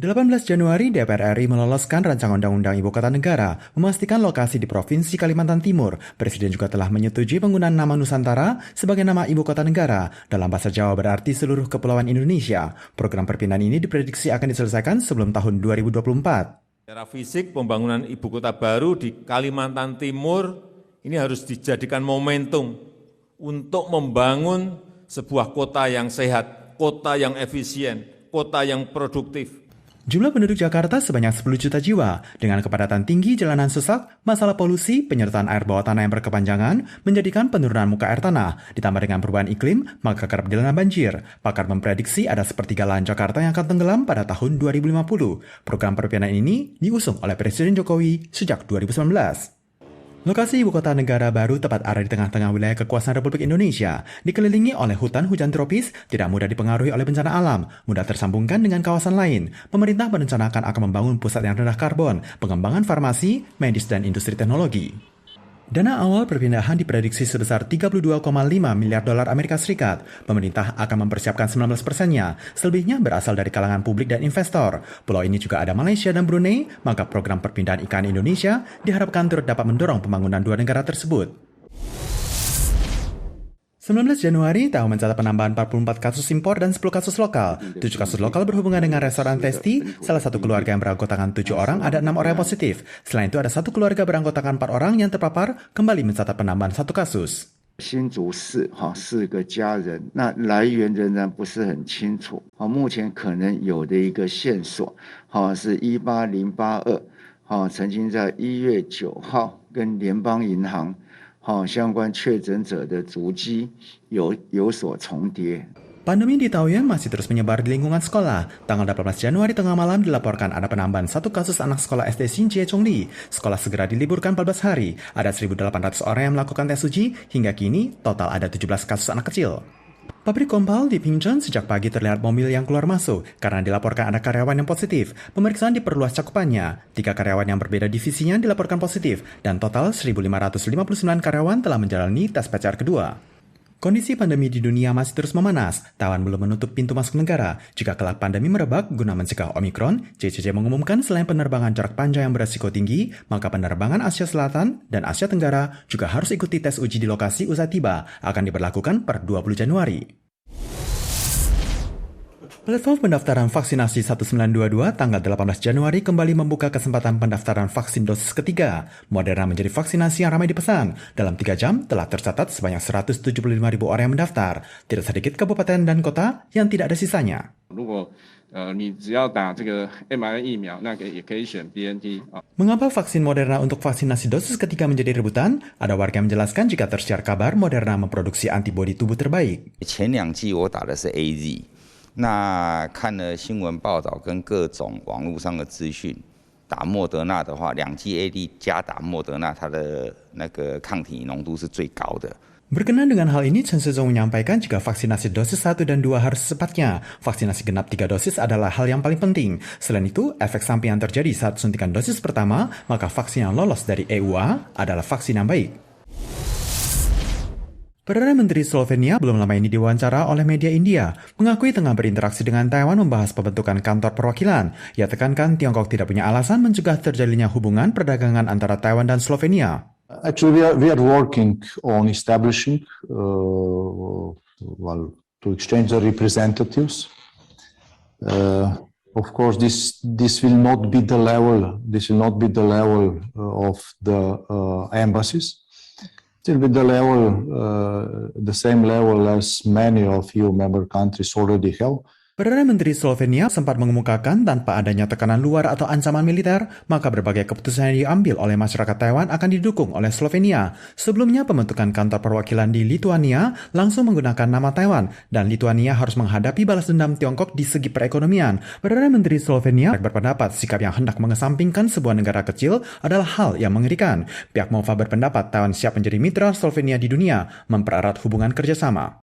18 Januari, DPR RI meloloskan rancangan undang-undang Ibu Kota Negara, memastikan lokasi di Provinsi Kalimantan Timur. Presiden juga telah menyetujui penggunaan nama Nusantara sebagai nama Ibu Kota Negara. Dalam bahasa Jawa berarti seluruh kepulauan Indonesia. Program perpindahan ini diprediksi akan diselesaikan sebelum tahun 2024. Secara fisik, pembangunan Ibu Kota baru di Kalimantan Timur ini harus dijadikan momentum untuk membangun sebuah kota yang sehat, kota yang efisien, kota yang produktif. Jumlah penduduk Jakarta sebanyak 10 juta jiwa. Dengan kepadatan tinggi, jalanan sesak, masalah polusi, penyertaan air bawah tanah yang berkepanjangan, menjadikan penurunan muka air tanah. Ditambah dengan perubahan iklim, maka kerap dilanda banjir. Pakar memprediksi ada sepertiga lahan Jakarta yang akan tenggelam pada tahun 2050. Program perpindahan ini diusung oleh Presiden Jokowi sejak 2019. Lokasi Ibu Kota Negara baru tepat ada di tengah-tengah wilayah kekuasaan Republik Indonesia, dikelilingi oleh hutan hujan tropis, tidak mudah dipengaruhi oleh bencana alam, mudah tersambungkan dengan kawasan lain. Pemerintah merencanakan akan membangun pusat yang rendah karbon, pengembangan farmasi, medis, dan industri teknologi. Dana awal perpindahan diprediksi sebesar 32,5 miliar dolar Amerika Serikat. Pemerintah akan mempersiapkan 19%-nya, selebihnya berasal dari kalangan publik dan investor. Pulau ini juga ada Malaysia dan Brunei, maka program perpindahan IKN Indonesia diharapkan turut dapat mendorong pembangunan dua negara tersebut. 19 Januari, TAU mencatat penambahan 44 kasus impor dan 10 kasus lokal. 7 kasus lokal berhubungan dengan restoran Testi, salah satu keluarga yang beranggotakan 7 orang, ada 6 orang yang positif. Selain itu, ada satu keluarga beranggotakan 4 orang yang terpapar, kembali mencatat penambahan 1 kasus. 新竹市4个家人，那来源仍然不是很清楚。目前可能有的一个线索，是18082，曾经在1月9号跟联邦银行。相关确诊者的足迹有所重叠。 Pandemi di Taoyuan masih terus menyebar di lingkungan sekolah. Tanggal 18 Januari tengah malam dilaporkan ada penambahan 1 kasus anak sekolah SD Xinjie Chongli. Sekolah segera diliburkan 14 hari. Ada 1.800 orang yang melakukan tes uji. Hingga kini, total ada 17 kasus anak kecil. Pabrik Kompal di Pingcheon sejak pagi terlihat mobil yang keluar masuk karena dilaporkan ada karyawan yang positif. Pemeriksaan diperluas cakupannya. 3 karyawan yang berbeda divisinya dilaporkan positif dan total 1.559 karyawan telah menjalani tes PCR kedua. Kondisi pandemi di dunia masih terus memanas. Taiwan belum menutup pintu masuk negara. Jika kelak pandemi merebak guna mencegah Omikron, JCC mengumumkan selain penerbangan jarak panjang yang beresiko tinggi, maka penerbangan Asia Selatan dan Asia Tenggara juga harus ikuti tes uji di lokasi usai tiba, akan diberlakukan per 20 Januari. Platform pendaftaran vaksinasi 1922 tanggal 18 Januari kembali membuka kesempatan pendaftaran vaksin dosis ketiga. Moderna menjadi vaksinasi yang ramai dipesan. Dalam 3 jam telah tercatat sebanyak 175.000 orang yang mendaftar. Tidak sedikit kabupaten dan kota yang tidak ada sisanya. Mengapa vaksin Moderna untuk vaksinasi dosis ketiga menjadi rebutan? Ada warga yang menjelaskan jika tersiar kabar Moderna memproduksi antibodi tubuh terbaik. 前2剂我打的是 AZ。 那看了新闻报道跟各种网络上的资讯，打莫德纳的话，2剂 AD 加打莫德纳，它的那个抗体浓度是最高的。 Berkenan dengan hal ini, Chen Shizong menyampaikan jika vaksinasi dosis 1 dan 2 harus secepatnya. Vaksinasi genap 3 dosis adalah hal yang paling penting. Selain itu, efek samping yang terjadi saat suntikan dosis pertama, maka vaksin yang lolos dari EUA adalah vaksin yang baik. Perdana Menteri Slovenia belum lama ini diwawancara oleh media India, mengakui tengah berinteraksi dengan Taiwan membahas pembentukan kantor perwakilan. Ia tekankan Tiongkok tidak punya alasan mencegah terjadinya hubungan perdagangan antara Taiwan dan Slovenia. Actually, we are working on establishing, to exchange the representatives. Of course, this will not be the level. This will not be the level of the embassies. It will be the level, the same level as many of EU member countries already have. Perdana Menteri Slovenia sempat mengemukakan tanpa adanya tekanan luar atau ancaman militer, maka berbagai keputusan yang diambil oleh masyarakat Taiwan akan didukung oleh Slovenia. Sebelumnya, pembentukan kantor perwakilan di Lithuania langsung menggunakan nama Taiwan, dan Lithuania harus menghadapi balas dendam Tiongkok di segi perekonomian. Perdana Menteri Slovenia berpendapat sikap yang hendak mengesampingkan sebuah negara kecil adalah hal yang mengerikan. Pihak MOFA berpendapat Taiwan siap menjadi mitra Slovenia di dunia, mempererat hubungan kerjasama.